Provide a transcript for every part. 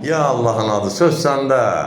Ya Allah'ın adı, söz səndə.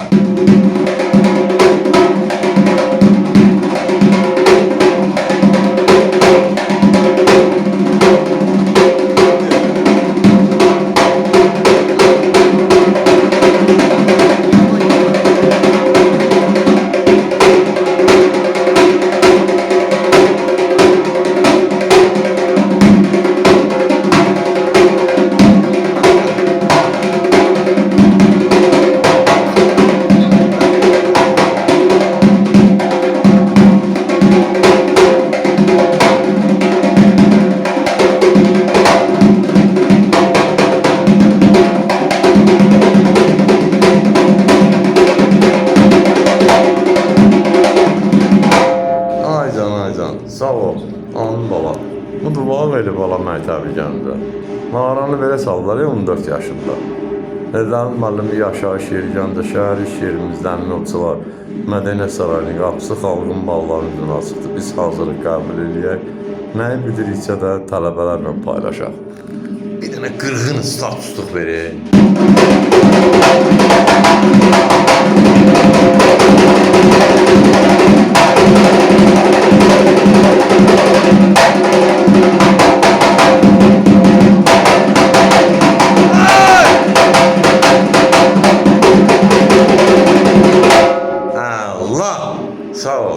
Aycan, sağ ol, anın baba. Bu dua verib bala məktəbi gəndə. Mağaranı belə saldılar ya 14 yaşında. Neden müəllimi yaşayış yeri gəndə şəhər iş yerimizdən notçular Mədəniyyət Sarayının qapısı xalqın bağlarının üzrünə açıqdır. Biz hazırıq qəbul edək. Nəyi bildiriksə də tələbələrlə paylaşaq. Bir dənə qırğın statusluq verin.